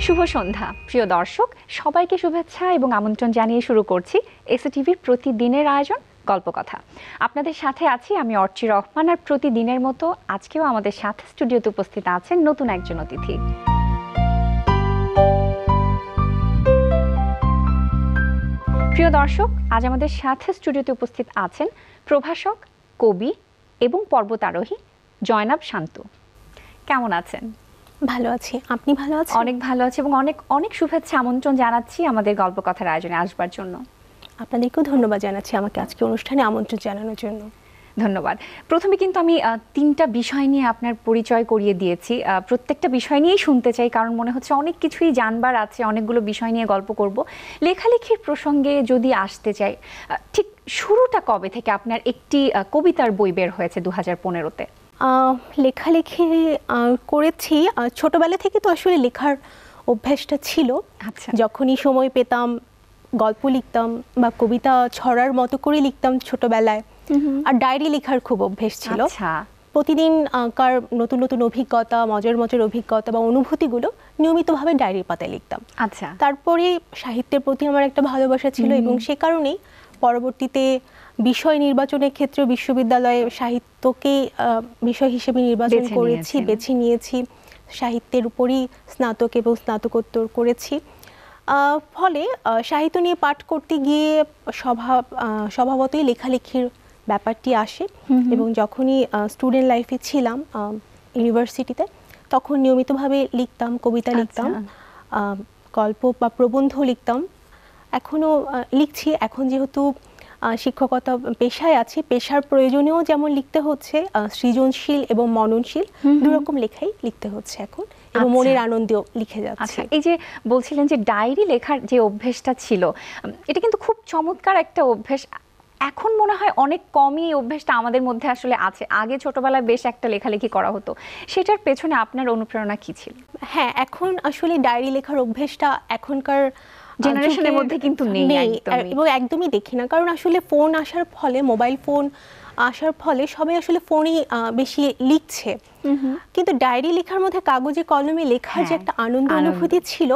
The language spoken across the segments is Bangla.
শুভ সন্ধ্যা প্রিয় দর্শক, সবাইকে শুভেচ্ছা এবং আমন্ত্রণ জানিয়ে শুরু করছি এসএটিভির প্রতিদিনের আয়োজন গল্পকথা। আপনাদের সাথে আছি আমি অর্চি রহমান, আর প্রতিদিনের মতো আজকেও আমাদের সাথে স্টুডিওতে উপস্থিত আছেন নতুন একজন অতিথি। প্রিয় দর্শক, আজ আমাদের সাথে স্টুডিওতে উপস্থিত আছেন প্রভাষক, কবি এবং পর্বতারোহী জয়নাব শান্ত। কেমন আছেন? ভালো আছি, আপনি ভালো আছেন? অনেক ভালো আছি এবং অনেক অনেক শুভেচ্ছা আমন্ত্রণ জানাচ্ছি আমাদের গল্পকথার আয়োজনে আসবার জন্য। আপনাদেরকেও ধন্যবাদ জানাচ্ছি আমাকে আজকে অনুষ্ঠানে আমন্ত্রণ জানানোর জন্য। ধন্যবাদ। প্রথমে কিন্তু আমি তিনটা বিষয় নিয়ে আপনার পরিচয় করিয়ে দিয়েছি। প্রত্যেকটা বিষয় নিয়েই শুনতে চাই, কারণ মনে হচ্ছে অনেক কিছুই জানবার আছে, অনেকগুলো বিষয় নিয়ে গল্প করব। লেখালেখির প্রসঙ্গে যদি আসতে চাই, ঠিক শুরুটা কবে থেকে? আপনার একটি কবিতার বই বের হয়েছে 2015-তে। লেখালেখি করেছি ছোটবেলা থেকে, তো আসলে লেখার অভ্যাসটা ছিল। আচ্ছা। যখনই সময় পেতাম গল্প লিখতাম বা কবিতা ছড়ার মতো করে লিখতাম ছোটবেলায়। আর ডায়েরি লেখার খুব অভ্যেস ছিল। আচ্ছা। প্রতিদিন কার নতুন নতুন অভিজ্ঞতা, মজার মজার অভিজ্ঞতা বা অনুভূতিগুলো নিয়মিতভাবে ডায়েরির পাতায় লিখতাম। আচ্ছা। তারপরে সাহিত্যের প্রতি আমার একটা ভালোবাসা ছিল এবং সে কারণেই পরবর্তীতে বিষয় নির্বাচনের ক্ষেত্রে বিশ্ববিদ্যালয়ে সাহিত্যকে বিষয় হিসেবে নির্বাচন করেছি, বেছে নিয়েছি। সাহিত্যের উপরই স্নাতক এবং স্নাতকোত্তর করেছি। ফলে সাহিত্য নিয়ে পাঠ করতে গিয়ে স্বভাবতই লেখালেখির ব্যাপারটি আসে। এবং যখনই স্টুডেন্ট লাইফে ছিলাম ইউনিভার্সিটিতে, তখন নিয়মিতভাবে লিখতাম, কবিতা লিখতাম, গল্প বা প্রবন্ধ লিখতাম। এখনও লিখছি। এখন যেহেতু শিক্ষকতা পেশায় আছি, পেশার প্রয়োজনেও যেমন লিখতে হচ্ছে, সৃজনশীল এবং মননশীল দুরকম লেখাই লিখতে হচ্ছে এখন, এবং মনের আনন্দেও লিখে যাচ্ছে। আচ্ছা, এই যে বলছিলেন যে ডায়েরি লেখার যে অভ্যেসটা ছিল, এটা কিন্তু খুব চমৎকার একটা অভ্যেস। এখন মনে হয় অনেক কমই এই অভ্যেসটা আমাদের মধ্যে আসলে আছে। আগে ছোটবেলায় বেশ একটা লেখালেখি করা হতো। সেটার পেছনে আপনার অনুপ্রেরণা কি ছিল? হ্যাঁ, এখন আসলে ডায়েরি লেখার অভ্যেসটা এখনকার জেনারেশনের মধ্যে কিন্তু নেই এবং একদমই দেখি না। কারণ আসলে ফোন আসার ফলে, মোবাইল ফোন আসার ফলে সবাই আসলে ফোনেই বেশি লিখছে। কিন্তু ডায়েরি লেখার মধ্যে কাগজে কলমে লেখার যে একটা আনন্দ অনুভূতি ছিল,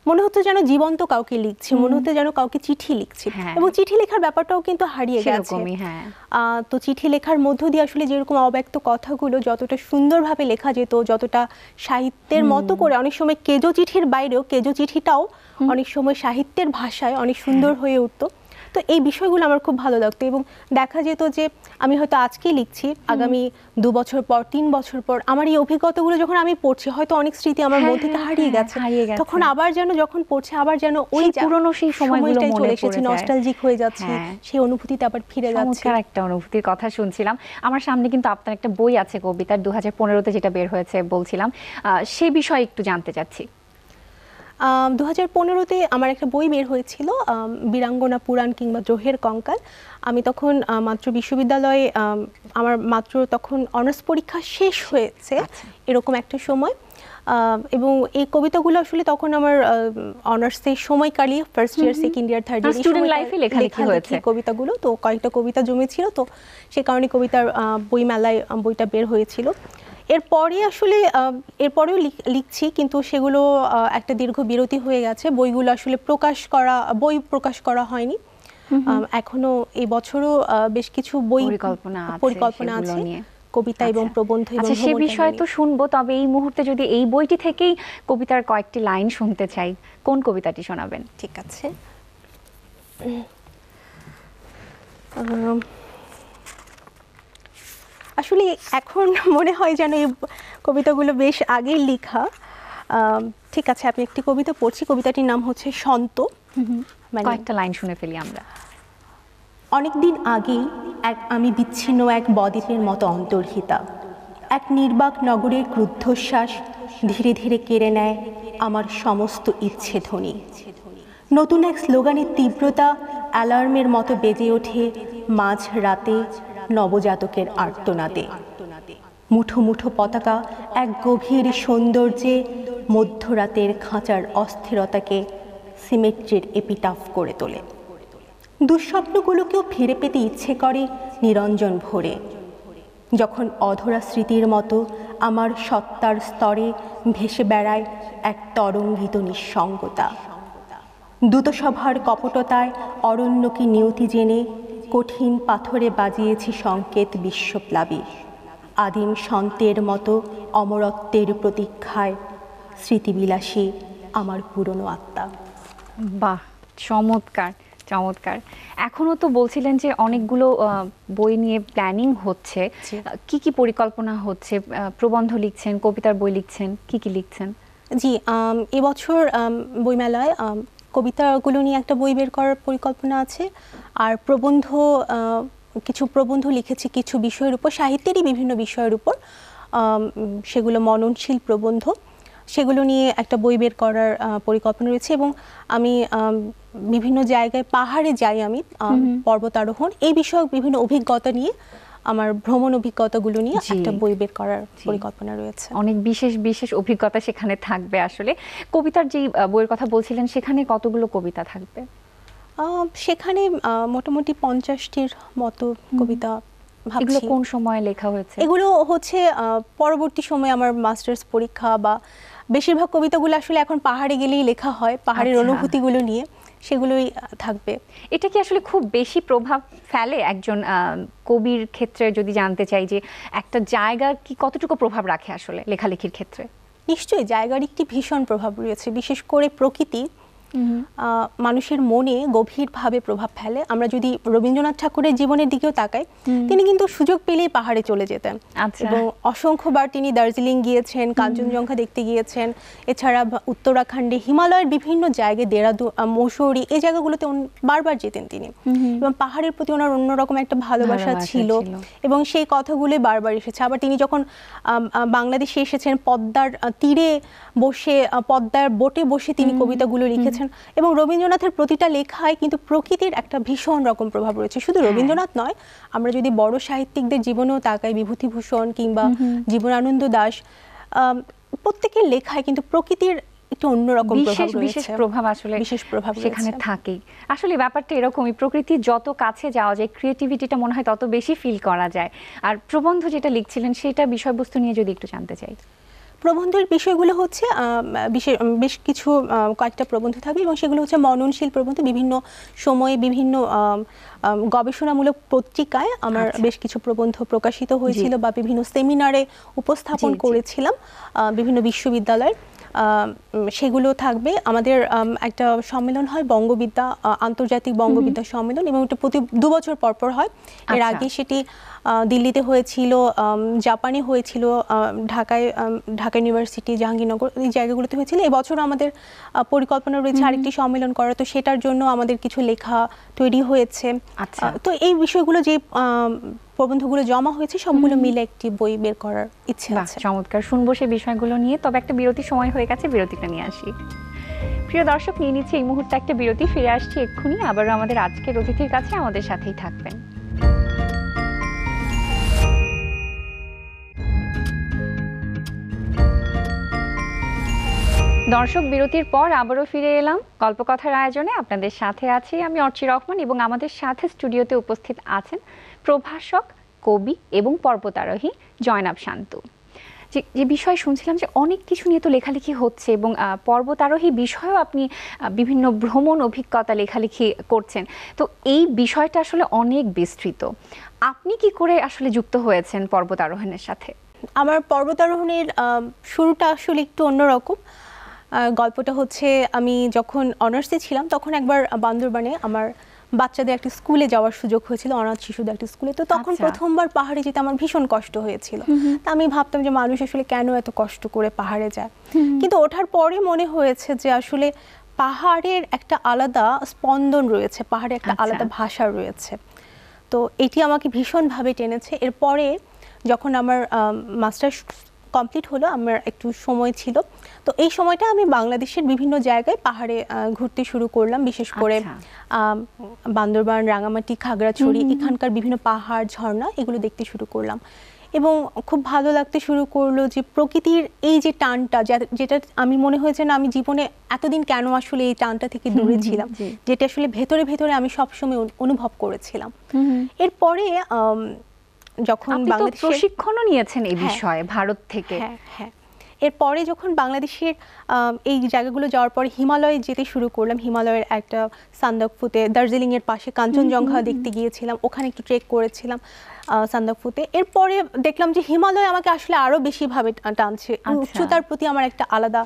মনে হতো যেন জীবন্ত কাউকে লিখছি, মনে হতো যেন কাউকে চিঠি লিখছি। এবং চিঠি লেখার ব্যাপারটাও কিন্তু হারিয়ে গেছে। তো চিঠি লেখার মধ্য দিয়ে আসলে যেরকম অব্যক্ত কথাগুলো যতটা সুন্দরভাবে লেখা যেত, যতটা সাহিত্যের মতো করে, অনেক সময় কেজো চিঠির বাইরেও কেজো চিঠিটাও অনেক সময় সাহিত্যের ভাষায় অনেক সুন্দর হয়ে উঠতো। তো এই বিষয়গুলো আমার খুব ভালো লাগতো। এবং দেখা যেত যে আমি হয়তো আজকেই লিখছি, আগামী 2 বছর পর, 3 বছর পর আমার এই অভিজ্ঞতাগুলো যখন আমি পড়ছি, হয়তো অনেক স্মৃতি আমার মধ্যে হারিয়ে গেছে। তখন আবার যেন যখন পড়ছি, আবার যেন ওই পুরনো সেই সময়টাই চলে এসেছে, নস্টালজিক হয়ে যাচ্ছে, সেই অনুভূতিতে আবার ফিরে যাচ্ছে। চমৎকার একটা অনুভূতির কথা শুনছিলাম। আমার সামনে কিন্তু আপনার একটা বই আছে কবিতার, 2015-তে যেটা বের হয়েছে বলছিলাম, সেই বিষয়ে একটু জানতে চাচ্ছি। 2015-তে আমার একটা বই বের হয়েছিল, বীরাঙ্গনা পুরাণ কিংবা জোহের কঙ্কাল। আমি তখন মাত্র বিশ্ববিদ্যালয়ে, আমার মাত্র তখন অনার্স পরীক্ষা শেষ হয়েছে, এরকম একটা সময়। এবং এই কবিতাগুলো আসলে তখন আমার অনার্সের সময় কালিয়ে, first year, second year, third year student লাইফে লেখালেখি হয়েছে কবিতাগুলো। তো কয়েকটা কবিতা জমেছিল, তো সে কারণে কবিতার বই মেলায় বইটা বের হয়েছিল। এরপরে আসলে এরপরেও লিখছি, কিন্তু সেগুলো একটা দীর্ঘ বিরতি হয়ে গেছে। বইগুলো আসলে বই প্রকাশ করা হয়নি এখনো। এই বছরও বেশ কিছু বই পরিকল্পনা আছে, কবিতা এবং প্রবন্ধ। আচ্ছা, সে বিষয় তো শুনবো, তবে এই মুহূর্তে যদি এই বইটি থেকেই কবিতার কয়েকটি লাইন শুনতে চাই, কোন কবিতাটি শোনাবেন? ঠিক আছে। আসলে এখন মনে হয় যেন এই কবিতাগুলো বেশ আগেই লেখা। ঠিক আছে, আপনি একটি কবিতা পড়ছি। কবিতাটির নাম হচ্ছে সন্ত। কয়েকটা লাইন শুনে ফেলি আমরা। অনেকদিন আগেই আমি বিচ্ছিন্ন এক বদ্বীপের মতো অন্তর্হিতা, এক নির্বাক নগরের ক্রুদ্ধশ্বাস ধীরে ধীরে কেড়ে নেয় আমার সমস্ত ইচ্ছে ধ্বনি। নতুন এক স্লোগানের তীব্রতা অ্যালার্মের মতো বেজে ওঠে মাঝ রাতে নবজাতকের আর্তনাদে। মুঠো মুঠো পতাকা এক গভীর সৌন্দর্যে মধ্যরাতের খাঁচার অস্থিরতাকে সিমেট্রির এপিটাফ করে তোলে। দুঃস্বপ্নগুলোকেও ফিরে পেতে ইচ্ছে করে নিরঞ্জন ভরে, যখন অধরা স্মৃতির মতো আমার সত্তার স্তরে ভেসে বেড়ায় এক তরঙ্গিত নিঃসঙ্গতা। দূতসভার কপটতায় অরণ্যকে নিয়তি জেনে কঠিন পাথরে বাজিয়েছি সংকেত বিশ্বপ্লাবী। আদিম সন্তের মতো অমরত্বের প্রতীক্ষায় স্মৃতিবিলাসী আমার পুরনো আত্মা। বাহ, চমৎকার চমৎকার। এখনো তো বলছিলেন যে অনেকগুলো বই নিয়ে প্ল্যানিং হচ্ছে, কি কি পরিকল্পনা হচ্ছে? প্রবন্ধ লিখছেন, কবিতার বই লিখছেন, কি কি লিখছেন? জি, এবছর বইমেলায় কবিতাগুলো নিয়ে একটা বই বের করার পরিকল্পনা আছে, আর কিছু প্রবন্ধ লিখেছি কিছু বিষয়ের উপর, সাহিত্যেরই বিভিন্ন বিষয়ের উপর, সেগুলো মননশীল প্রবন্ধ, সেগুলো নিয়ে একটা বই বের করার পরিকল্পনা রয়েছে। এবং আমি বিভিন্ন জায়গায় পাহাড়ে যাই, আমি পর্বতারোহণ এই বিষয়ক বিভিন্ন অভিজ্ঞতা নিয়ে, আমার ভ্রমণ অভিজ্ঞতাগুলো নিয়ে একটা বই বের করার পরিকল্পনা রয়েছে। অনেক বিশেষ বিশেষ অভিজ্ঞতা সেখানে থাকবে। আসলে কবিতার যে বইয়ের কথা বলছিলেন, সেখানে কতগুলো কবিতা থাকবে? সেখানে মোটামুটি 50টির মতো কবিতা ভাবছি। এগুলো কোন সময়ে লেখা হয়েছে? এগুলো হচ্ছে পরবর্তী সময়ে আমার মাস্টার্স পরীক্ষা, বা বেশিরভাগ কবিতাগুলো আসলে এখন পাহাড়ে গেলেই লেখা হয়, পাহাড়ের অনুভূতিগুলো নিয়ে, সেগুলোই থাকবে। এটা কি আসলে খুব বেশি প্রভাব ফেলে একজন কবির ক্ষেত্রে? যদি জানতে চাই যে একটা জায়গা কি কতটুকু প্রভাব রাখে আসলে লেখালেখির ক্ষেত্রে? নিশ্চয়ই জায়গার একটি ভীষণ প্রভাব রয়েছে, বিশেষ করে প্রকৃতি মানুষের মনে গভীরভাবে প্রভাব ফেলে। আমরা যদি রবীন্দ্রনাথ ঠাকুরের জীবনের দিকেও তাকাই, তিনি কিন্তু সুযোগ পেলেই পাহাড়ে চলে যেতেন, এবং অসংখ্যবার তিনি দার্জিলিং গিয়েছেন, কাঞ্চনজঙ্ঘা দেখতে গিয়েছেন। এছাড়া উত্তরাখণ্ডে হিমালয়ের বিভিন্ন জায়গায়, দেরাদুন, মসৌরি, এই জায়গাগুলোতে বারবার যেতেন তিনি, এবং পাহাড়ের প্রতি ওনার অন্যরকম একটা ভালোবাসা ছিল, এবং সেই কথাগুলোই বারবার এসেছে। আবার তিনি যখন বাংলাদেশে এসেছেন, পদ্মার তীরে বসে, পদ্মার বোটে বসে তিনি কবিতাগুলো লিখেছেন। এবং রবীন্দ্রনাথের প্রতিটা লেখায় কিন্তু প্রকৃতির একটা ভীষণ রকম প্রভাব রয়েছে। শুধু রবীন্দ্রনাথ নয়, আমরা যদি বড় সাহিত্যিকদের জীবনেও তাকাই, বিভূতিভূষণ কিংবা জীবনানন্দ দাশ, প্রত্যেকের লেখায় কিন্তু প্রকৃতির একটু অন্যরকম বিশেষ প্রভাব আসলে সেখানে থাকেই। আসলে ব্যাপারটা এরকমই, প্রকৃতির যত কাছে যাওয়া যায়, ক্রিয়েটিভিটিটা মনে হয় তত বেশি ফিল করা যায়। আর প্রবন্ধ যেটা লিখছিলেন, সেটা বিষয়বস্তু নিয়ে যদি একটু জানতে চাই। প্রবন্ধের বিষয়গুলো হচ্ছে বেশ কিছু কয়েকটা প্রবন্ধ থাকবে, এবং সেগুলো হচ্ছে মননশীল প্রবন্ধ। বিভিন্ন সময়ে বিভিন্ন গবেষণামূলক পত্রিকায় আমার বেশ কিছু প্রবন্ধ প্রকাশিত হয়েছিল, বা বিভিন্ন সেমিনারে উপস্থাপন করেছিলাম বিভিন্ন বিশ্ববিদ্যালয়ের। সেগুলো থাকবে। আমাদের একটা সম্মেলন হয়, বঙ্গবিদ্যা, আন্তর্জাতিক বঙ্গবিদ্যা সম্মেলন, এবং এটা প্রতি 2 বছর পর হয়। এর আগে সেটি দিল্লিতে হয়েছিল, জাপানে হয়েছিল, ঢাকা ইউনিভার্সিটি, জাহাঙ্গীরনগর, এই জায়গাগুলোতে হয়েছিল। এবছর আমাদের পরিকল্পনা রয়েছে আরেকটি সম্মেলন করা, তো সেটার জন্য আমাদের কিছু লেখা তৈরি হয়েছে। তো এই বিষয়গুলো, যে প্রবন্ধগুলো জমা হয়েছে, সবগুলো মিলে একটি বই বের করার ইচ্ছে আছে। চমৎকার, শুনবো সেই বিষয়গুলো নিয়ে। তবে একটা বিরতির সময় হয়ে গেছে, বিরতিটা নিয়ে আসি। প্রিয় দর্শক, নিয়ে নিচ্ছে এই মুহূর্তে একটা বিরতি, ফিরে আসছি এক্ষুনি। আবারও আমাদের আজকের অতিথির কাছে, আমাদের সাথেই থাকবেন। দর্শক, বিরতির পর আবারও ফিরে এলাম গল্পকথার আয়োজনে। আপনাদের সাথে আছি আমি অর্চি রহমান, এবং আমাদের সাথে স্টুডিওতে উপস্থিত আছেন প্রভাষক, কবি এবং পর্বতারোহী জয়নাব শান্তু। যে বিষয় শুনছিলাম, যে অনেক কিছু নিয়ে তো লেখালেখি হচ্ছে, এবং পর্বতারোহী বিষয়েও আপনি বিভিন্ন ভ্রমণ অভিজ্ঞতা লেখালেখি করছেন। তো এই বিষয়টা আসলে অনেক বিস্তৃত। আপনি কি করে আসলে যুক্ত হয়েছেন পর্বতারোহণের সাথে? আমার পর্বতারোহণের শুরুটা আসলে একটু অন্যরকম। গল্পটা হচ্ছে, আমি যখন অনার্সে ছিলাম, তখন একবার বান্দরবানে আমার বাচ্চাদের একটা স্কুলে যাওয়ার সুযোগ হয়েছিল, অনাথ শিশুদের একটা স্কুলে। তো তখন প্রথমবার পাহাড়ে যেতে আমার ভীষণ কষ্ট হয়েছিল। তা আমি ভাবতাম যে মানুষ আসলে কেন এত কষ্ট করে পাহাড়ে যায়। কিন্তু ওঠার পরে মনে হয়েছে যে আসলে পাহাড়ের একটা আলাদা স্পন্দন রয়েছে, পাহাড়ে একটা আলাদা ভাষা রয়েছে। তো এটি আমাকে ভীষণভাবে টেনেছে। এরপরে যখন আমার মাস্টার্স কমপ্লিট হলো, আমার একটু সময় ছিল, তো এই সময়টা আমি বাংলাদেশের বিভিন্ন জায়গায় পাহাড়ে ঘুরতে শুরু করলাম, বিশেষ করে বান্দরবান, রাঙামাটি, খাগড়াছড়ি, এখানকার বিভিন্ন পাহাড়, ঝর্ণা, এগুলো দেখতে শুরু করলাম। এবং খুব ভালো লাগতে শুরু করলো যে প্রকৃতির এই যে টানটা, যেটা আমি মনে হয়েছে না আমি জীবনে এতদিন কেন আসলে এই টানটা থেকে দূরে ছিলাম, যেটা আসলে ভেতরে ভেতরে আমি সবসময় অনুভব করেছিলাম। এরপরে যখন আপনি তো বাংলাদেশে প্রশিক্ষণও নিয়েছেন এই হ্যাঁ। বিষয়ে ভারত থেকে। হ্যাঁ হ্যাঁ, এরপরে যখন বাংলাদেশের এই জায়গাগুলো যাওয়ার পরে হিমালয়ে যেতে শুরু করলাম, হিমালয়ের একটা সান্দাকফুতে, দার্জিলিংয়ের পাশে কাঞ্চনজঙ্ঘা দেখতে গিয়েছিলাম, ওখানে একটু ট্রেক করেছিলাম সান্দাকফুতে। এরপরে দেখলাম যে হিমালয় আমাকে আসলে আরও বেশিভাবে টানছে, উচ্চতার প্রতি আমার একটা আলাদা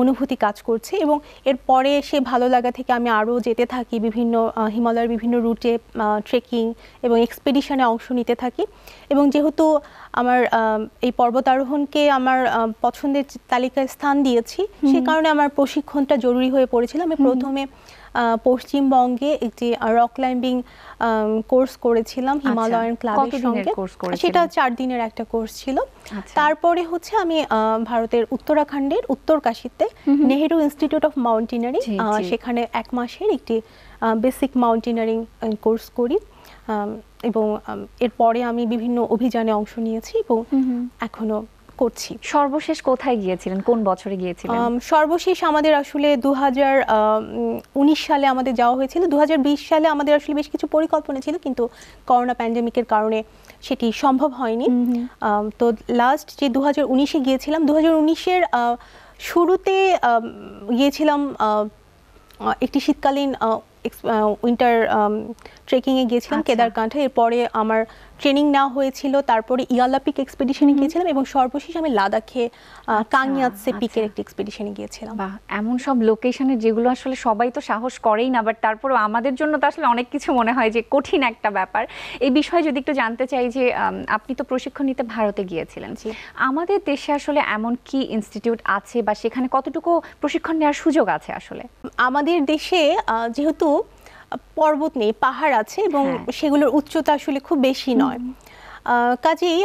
অনুভূতি কাজ করছে, এবং এরপরে সে ভালো লাগা থেকে আমি আরও যেতে থাকি বিভিন্ন হিমালয়ের বিভিন্ন রুটে ট্রেকিং এবং এক্সপেডিশনে অংশ নিতে থাকি। এবং যেহেতু আমার এই পর্বতারোহণকে আমার পছন্দের তালিকায় স্থান দিয়েছি, সে কারণে আমার প্রশিক্ষণটা জরুরি হয়ে পড়েছিল। আমি প্রথমে পশ্চিমবঙ্গে একটি রক ক্লাইম্বিং কোর্স করেছিলাম হিমালয়ান ক্লাবের সঙ্গে, সেটা 4 দিনের একটা কোর্স ছিল। তারপরে হচ্ছে আমি ভারতের উত্তরাখণ্ডের উত্তরকাশীতে নেহেরু ইনস্টিটিউট অফ মাউন্টেনিয়ারিং, সেখানে 1 মাসের একটি বেসিক মাউন্টেনিয়ারিং কোর্স করি, এবং এরপরে আমি বিভিন্ন অভিযানে অংশ নিয়েছি এবং এখনো করছি। সর্বশেষ কোথায় গিয়েছিলেন, কোন বছরে গিয়েছিলেন? সর্বশেষ আমাদের আসলে 2019 সালে আমাদের যাওয়া হয়েছিল। 2020 সালে আমাদের আসলে বেশ কিছু পরিকল্পনা ছিল, কিন্তু করোনা প্যান্ডেমিকের কারণে সেটি সম্ভব হয়নি। তো লাস্ট যে 2019-এ গিয়েছিলাম, 2019-এর শুরুতে গিয়েছিলাম একটি শীতকালীন উইন্টার ট্রেকিংয়ে গিয়েছিলাম কেদারকান্ঠে। এরপরে আমার ট্রেনিং নেওয়া হয়েছিল, তারপরে ইয়ালাপিক এক্সপেডিশনে গিয়েছিলাম, এবং সর্বশেষ আমি লাদাখে কাংয়াতসে পিকের একটি এক্সপেডিশনে গিয়েছিলাম। বাহ, এমন সব লোকেশনে যেগুলো আসলে সবাই তো সাহস করেই না, বাট তারপরেও আমাদের জন্য তো আসলে অনেক কিছু মনে হয় যে কঠিন একটা ব্যাপার। এই বিষয়ে যদি একটু জানতে চাই যে আপনি তো প্রশিক্ষণ নিতে ভারতে গিয়েছিলেন, আমাদের দেশে আসলে এমন কি ইনস্টিটিউট আছে বা সেখানে কতটুকু প্রশিক্ষণ নেওয়ার সুযোগ আছে? আসলে আমাদের দেশে যেহেতু পর্বত নেই, পাহাড় আছে, এবং সেগুলোর উচ্চতা আসলে খুব বেশি নয়, কাজেই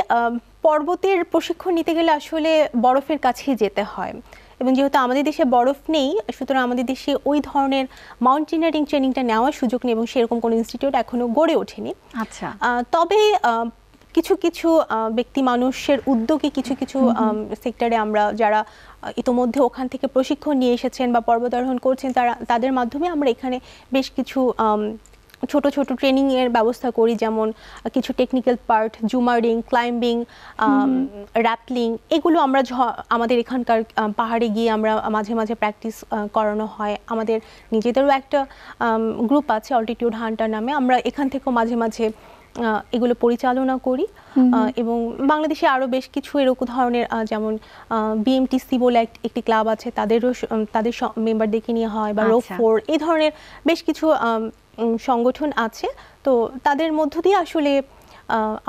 পর্বতের প্রশিক্ষণ নিতে গেলে আসলে বরফের কাছেই যেতে হয়। এবং যেহেতু আমাদের দেশে বরফ নেই, সুতরাং আমাদের দেশে ওই ধরনের মাউন্টেনিয়ারিং ট্রেনিংটা নেওয়ার সুযোগ নেই, এবং সেরকম কোনো ইনস্টিটিউট এখনো গড়ে ওঠেনি। আচ্ছা, তবে কিছু কিছু ব্যক্তি মানুষের উদ্যোগে কিছু কিছু সেক্টরে আমরা যারা ইতোমধ্যে ওখান থেকে প্রশিক্ষণ নিয়ে এসেছেন বা পর্বতারোহণ করছেন, তাদের মাধ্যমে আমরা এখানে বেশ কিছু ছোট ছোট ট্রেনিংয়ের ব্যবস্থা করি, যেমন কিছু টেকনিক্যাল পার্ট, জুমারিং, ক্লাইম্বিং, র্যাপলিং, এগুলো আমরা আমাদের এখানকার পাহাড়ে গিয়ে আমরা মাঝে মাঝে প্র্যাকটিস করানো হয়। আমাদের নিজেদেরও একটা গ্রুপ আছে অল্টিটিউড হান্টার নামে, আমরা এখান থেকেও মাঝে মাঝে এগুলো পরিচালনা করি। এবং বাংলাদেশে আরও বেশ কিছু এরকম ধরনের, যেমন বিএমটিসি বলে একটি ক্লাব আছে, তাদের মেম্বারদেরকে নিয়ে হয়, বা রো4, এই ধরনের বেশ কিছু সংগঠন আছে। তো তাদের মধ্য দিয়ে আসলে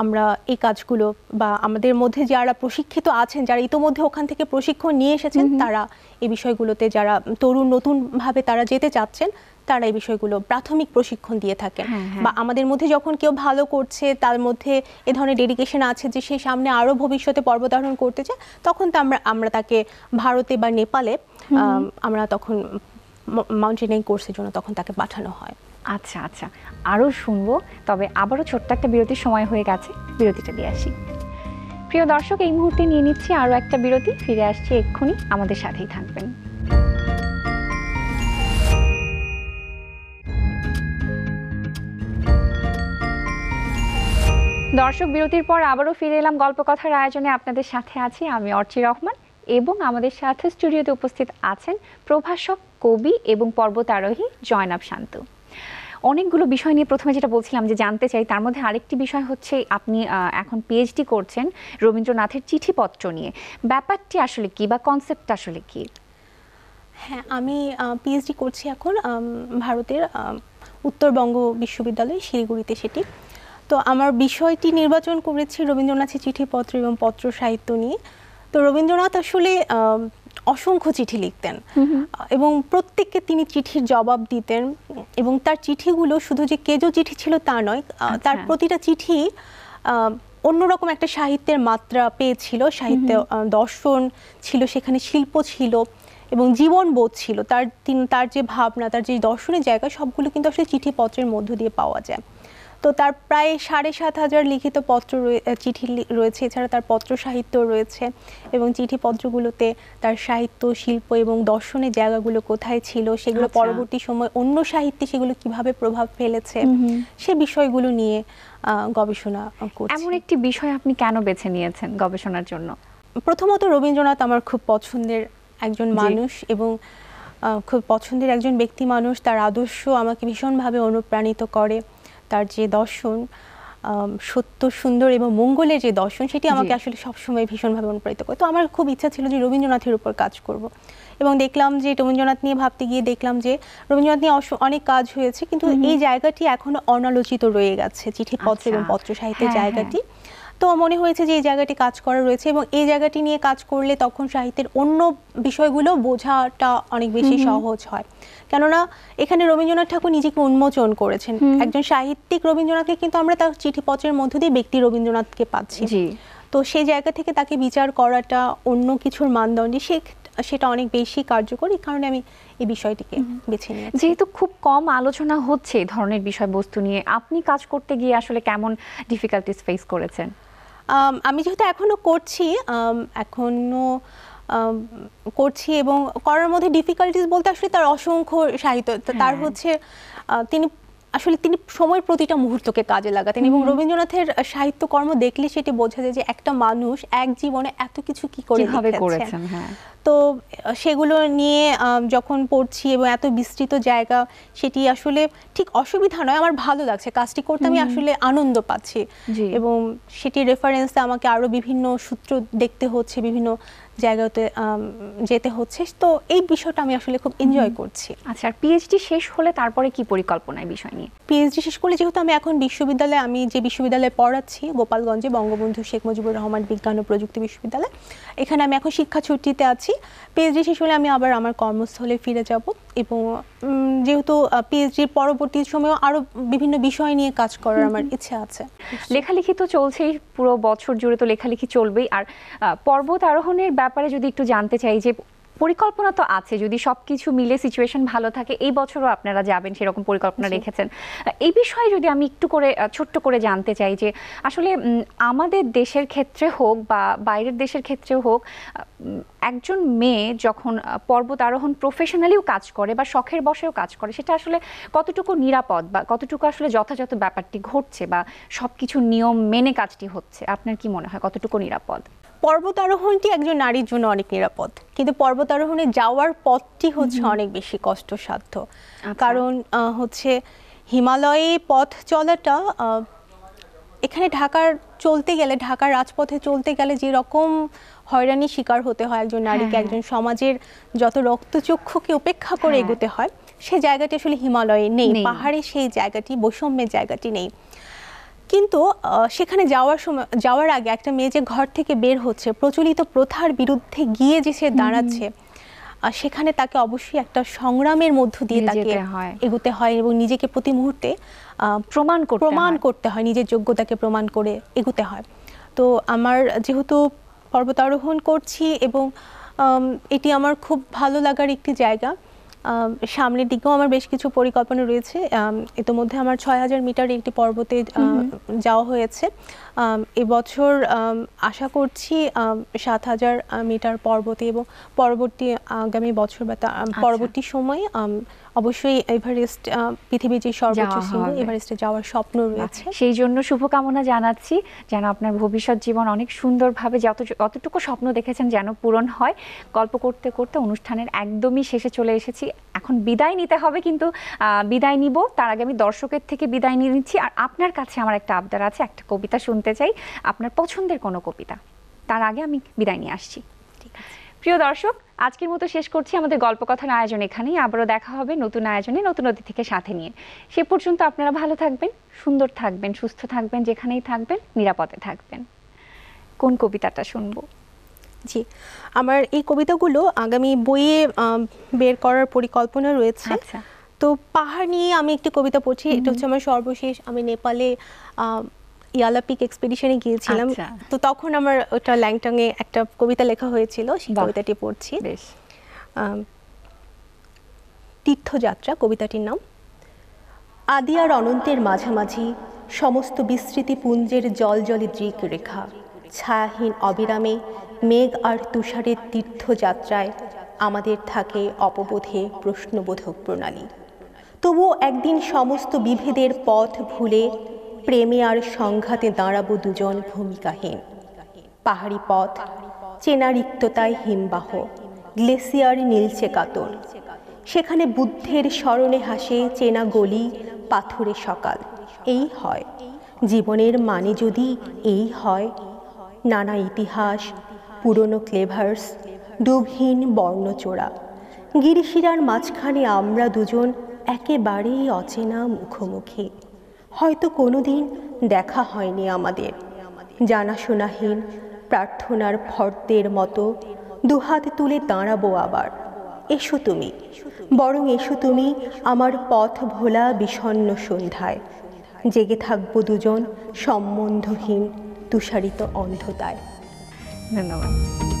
আমরা এই কাজগুলো, বা আমাদের মধ্যে যারা প্রশিক্ষিত আছেন, যারা ইতোমধ্যে ওখান থেকে প্রশিক্ষণ নিয়ে এসেছেন, তারা এই বিষয়গুলোতে, যারা তরুণ নতুনভাবে তারা যেতে চাচ্ছেন, তারা এই বিষয়গুলো প্রাথমিক প্রশিক্ষণ দিয়ে থাকেন। বা আমাদের মধ্যে যখন কেউ ভালো করছে, তার মধ্যে এ ধরনের ডেডিকেশন আছে যে সে সামনে আরও ভবিষ্যতে পর্বতারোহণ করতে চায়, তখন তো আমরা তাকে ভারতে বা নেপালে আমরা তখন মাউন্টেনিয়ারিং কোর্সের জন্য তখন তাকে পাঠানো হয়। আচ্ছা আচ্ছা, আরও শুনবো, তবে আবারও ছোট্ট একটা বিরতির সময় হয়ে গেছে, বিরতিটা দিয়ে আসি। প্রিয় দর্শক, এই মুহূর্তে নিয়ে নিচ্ছি আরও একটা বিরতি, ফিরে আসছি এক্ষুনি, আমাদের সাথেই থাকবেন। দর্শক, বিরতির পর আবারও ফিরে এলাম গল্প কথার আয়োজনে। আপনাদের সাথে আছি আমি অর্চি রহমান, এবং আমাদের সাথে স্টুডিওতে উপস্থিত আছেন প্রভাষক, কবি এবং পর্বতারোহী জয়নাব শান্ত। অনেকগুলো বিষয় নিয়ে প্রথমে যেটা বলছিলাম যে জানতে চাই, তার মধ্যে আরেকটি বিষয় হচ্ছে আপনি এখন পিএইচডি করছেন রবীন্দ্রনাথের চিঠিপত্র নিয়ে। ব্যাপারটি আসলে কি, বা কনসেপ্ট আসলে কি? হ্যাঁ, আমি পিএইচডি করছি এখন ভারতের উত্তরবঙ্গ বিশ্ববিদ্যালয় শিলিগুড়িতে সেটি। তো আমার বিষয়টি নির্বাচন করেছি রবীন্দ্রনাথের চিঠিপত্র এবং পত্র সাহিত্য নিয়ে। তো রবীন্দ্রনাথ আসলে অসংখ্য চিঠি লিখতেন, এবং প্রত্যেককে তিনি চিঠির জবাব দিতেন, এবং তার চিঠিগুলো শুধু যে কেজো চিঠি ছিল তা নয়, তার প্রতিটা চিঠি অন্যরকম একটা সাহিত্যের মাত্রা পেয়েছিল। সাহিত্য দর্শন ছিল সেখানে, শিল্প ছিল, এবং জীবনবোধ ছিল। তার যে ভাবনা, তার যে দর্শনের জায়গা, সবগুলো কিন্তু আসলে চিঠিপত্রের মধ্য দিয়ে পাওয়া যায়। তো তার প্রায় ৭,৫০০ লিখিত পত্র চিঠি রয়েছে, এছাড়া তার পত্র সাহিত্য রয়েছে এবং চিঠিপত্রগুলোতে তার সাহিত্য, শিল্প এবং দর্শনের জায়গাগুলো কোথায় ছিল, সেগুলো পরবর্তী সময় অন্য সাহিত্যে সেগুলো কিভাবে প্রভাব ফেলেছে, সে বিষয়গুলো নিয়ে গবেষণা করছি। এমন একটি বিষয় আপনি কেন বেছে নিয়েছেন গবেষণার জন্য? প্রথমত রবীন্দ্রনাথ আমার খুব পছন্দের একজন মানুষ এবং খুব পছন্দের একজন ব্যক্তি মানুষ। তার আদর্শ আমাকে ভীষণভাবে অনুপ্রাণিত করে। তার যে দর্শন, সত্য, সুন্দর এবং মঙ্গলের যে দর্শন, সেটি আমাকে আসলে সবসময় ভীষণভাবে অনুপ্রাণিত করে। তো আমার খুব ইচ্ছা ছিল যে রবীন্দ্রনাথের উপর কাজ করব এবং দেখলাম যে রবীন্দ্রনাথ নিয়ে ভাবতে গিয়ে দেখলাম যে রবীন্দ্রনাথ নিয়ে অনেক কাজ হয়েছে, কিন্তু এই জায়গাটি এখনো অনালোচিত রয়ে গেছে, চিঠিপত্র এবং পত্র সাহিত্যের জায়গাটি। তো মনে হয়েছে যে এই জায়গাটি কাজ করা রয়েছে এবং এই জায়গাটি নিয়ে কাজ করলে তখন সাহিত্যের অন্য বিষয়গুলো বোঝাটা অনেক বেশি সহজ হয়। কেননা এখানে রবীন্দ্রনাথ ঠাকুর নিজেকে উন্মোচন করেছেন। একজন সাহিত্যিক রবীন্দ্রনাথকে কিন্তু আমরা তার চিঠিপত্রের মধ্য দিয়ে ব্যক্তি রবীন্দ্রনাথকে পাচ্ছি। তো সেই জায়গা থেকে তাকে বিচার করাটা অন্য কিছুর মানদণ্ডে সেটা অনেক বেশি কার্যকর। এই কারণে আমি এই বিষয়টিকে বেছে নিয়েছি। যেহেতু খুব কম আলোচনা হচ্ছে এই ধরনের বিষয়বস্তু নিয়ে, আপনি কাজ করতে গিয়ে আসলে কেমন ডিফিকাল্টিস ফেস করেছেন? আমি যেহেতু এখনো করছি এবং করার মধ্যে ডিফিকাল্টিস বলতে আসলে তার অসংখ্য সাহিত্য, তার হচ্ছে তিনি সময়ের প্রতিটা মুহূর্তকে কাজে লাগাতেন এবং রবীন্দ্রনাথের সাহিত্যকর্ম দেখলে সেটি বোঝা যায় যে একটা মানুষ এক জীবনে এত কিছু কি করে করেছেন। তো সেগুলো নিয়ে যখন পড়ছি এবং এত বিস্তৃত জায়গা, সেটি আসলে ঠিক অসুবিধা নয়, আমার ভালো লাগছে, কাজটি করতে আমি আসলে আনন্দ পাচ্ছি এবং সেটি রেফারেন্সে আমাকে আরো বিভিন্ন সূত্র দেখতে হচ্ছে, বিভিন্ন জায়গাতে যেতে হচ্ছে। তো এই বিষয়টা আমি আসলে খুব এনজয় করছি। আচ্ছা, আর পিএইচডি শেষ হলে তারপরে কি পরিকল্পনা এই বিষয় নিয়ে? পিএইচডি শেষ করলে যেহেতু আমি এখন আমি যে বিশ্ববিদ্যালয়ে পড়াচ্ছি, গোপালগঞ্জে বঙ্গবন্ধু শেখ মুজিবুর রহমান বিজ্ঞান ও প্রযুক্তি বিশ্ববিদ্যালয়, এখানে আমি এখন শিক্ষা ছুটিতে আছি। পিএইচডি শেষ হলে আমি আবার আমার কর্মস্থলে ফিরে যাব এবং যেহেতু পিএইচডির পরবর্তী সময়েও আরো বিভিন্ন বিষয় নিয়ে কাজ করার আমার ইচ্ছা আছে। লেখালেখি তো চলছেই, পুরো বছর জুড়ে তো লেখালেখি চলবেই। আর পর্বত আরোহণের ব্যাপারে যদি একটু জানতে চাই, যে পরিকল্পনা তো আছে, যদি সবকিছু মিলে সিচুয়েশন ভালো থাকে এই বছরও আপনারা যাবেন সেরকম পরিকল্পনা রেখেছেন। এই বিষয়ে যদি আমি একটু করে ছোট্ট করে জানতে চাই যে আসলে আমাদের দেশের ক্ষেত্রে হোক বা বাইরের দেশের ক্ষেত্রেও হোক, একজন মেয়ে যখন পর্বত আরোহণ প্রফেশনালিও কাজ করে বা শখের বশেও কাজ করে, সেটা আসলে কতটুকু নিরাপদ বা কতটুকু আসলে যথাযথ ব্যাপারটি ঘটছে বা সবকিছু নিয়ম মেনে কাজটি হচ্ছে, আপনার কি মনে হয় কতটুকু নিরাপদ? পর্বত আরোহণটি একজন নারীর জন্য অনেক নিরাপদ, কিন্তু পর্বত আরোহণে যাওয়ার পথটি হচ্ছে অনেক বেশি কষ্টসাধ্য। কারণ হচ্ছে হিমালয়ে পথ চলাটা, এখানে ঢাকার রাজপথে চলতে গেলে যে রকম হয়রানি শিকার হতে হয় একজন নারীকে, একজন সমাজের যত রক্তচক্ষুকে উপেক্ষা করে এগোতে হয়, সেই জায়গাটি আসলে হিমালয়ে নেই, পাহাড়ে সেই জায়গাটি, বৈষম্যের জায়গাটি নেই। কিন্তু সেখানে যাওয়ার আগে একটা মেয়ে যে ঘর থেকে বের হচ্ছে, প্রচলিত প্রথার বিরুদ্ধে গিয়ে যে সে দাঁড়াচ্ছে, সেখানে তাকে অবশ্যই একটা সংগ্রামের মধ্য দিয়ে তাকে এগোতে হয় এবং নিজেকে প্রতি মুহূর্তে প্রমাণ করতে হয়, নিজের যোগ্যতাকে প্রমাণ করে এগোতে হয়। তো আমার যেহেতু পর্বতারোহণ করছি এবং এটি আমার খুব ভালো লাগার একটি জায়গা, সামনের দিকেও আমার বেশ কিছু পরিকল্পনা রয়েছে। ইতিমধ্যে আমার ৬,০০০ মিটার একটি পর্বতে যাওয়া হয়েছে। এবছর আশা করছি ৭,০০০ মিটার পর্বতে এবং আগামী বছর বা পরবর্তী সময়ে অবশ্যই এভারেস্ট, পৃথিবীর যে সর্বোচ্চ শৃঙ্গ এভারেস্টে যাওয়ার স্বপ্ন রয়েছে। সেই জন্য শুভকামনা জানাচ্ছি, যেন আপনার ভবিষ্যৎ জীবন অনেক সুন্দরভাবে, যতটুকু স্বপ্ন দেখেছেন যেন পূরণ হয়। গল্প করতে করতে অনুষ্ঠানের একদমই শেষে চলে এসেছি, এখন বিদায় নিতে হবে, কিন্তু বিদায় নিব তার আগে আমি দর্শকের থেকে বিদায় নিয়ে নিচ্ছি। আর আপনার কাছে আমার একটা আবদার আছে, একটা কবিতা শুনতে চাই, আপনার পছন্দের কোনো কবিতা, তার আগে আমি বিদায় নিয়ে আসছি। প্রিয় দর্শক, আজকের মতো শেষ করছি আমাদের গল্পকথার আয়োজন এখানেই। আবারও দেখা হবে নতুন আয়োজনে, নতুন অতিথিকে সাথে নিয়ে। সে পর্যন্ত আপনারা ভালো থাকবেন, সুন্দর থাকবেন, সুস্থ থাকবেন, যেখানেই থাকবেন নিরাপদে থাকবেন। কোন কবিতাটা শুনবো? জি, আমার এই কবিতাগুলো আগামী বইয়ে বের করার পরিকল্পনা রয়েছে। তো পাহাড় নিয়ে আমি একটি কবিতা পড়ছি, এটা হচ্ছে আমার সর্বশেষ, আমি নেপালে ইয়ালা পিক এক্সপেডিশনে গিয়েছিলাম, তো তখন আমার ওটা ল্যাংটংয়ে একটা কবিতা লেখা হয়েছিল, সেই কবিতাটি পড়ছি। তীর্থযাত্রা কবিতাটির নাম। আদি আর অনন্তের মাঝামাঝি সমস্ত বিস্মৃতি পুঞ্জের জলজলে দৃক রেখা, ছায়াহীন অবিরামে মেঘ আর তুষারের তীর্থযাত্রায় আমাদের থাকে অপবোধে প্রশ্নবোধক প্রণালী। তবুও একদিন সমস্ত বিভেদের পথ ভুলে প্রেমে আর সংঘাতে দাঁড়াবো দুজন ভূমিকাহীন। পাহাড়ি পথ, চেনা রিক্ততায় হিমবাহ, গ্লেসিয়ার নীলচে কাতর, সেখানে বুদ্ধের স্মরণে হাসে চেনা গলি, পাথুরে সকাল। এই হয় জীবনের মানে, যদি এই হয় নানা ইতিহাস, পুরনো ক্লেভার্স, ডুবহীন বর্ণচোরা, গিরিশিরার মাঝখানে আমরা দুজন একেবারেই অচেনা মুখোমুখি। হয়তো কোনোদিন দেখা হয়নি আমাদের, জানাশোনাহীন প্রার্থনার ফর্দের মতো দুহাত তুলে দাঁড়াবো আবার। এসো তুমি, বরং এসো তুমি আমার পথ ভোলা বিষণ্ণ সন্ধ্যায়, জেগে থাকবো দুজন সম্বন্ধহীন তুষারিত অন্ধতায়। ধন্যবাদ।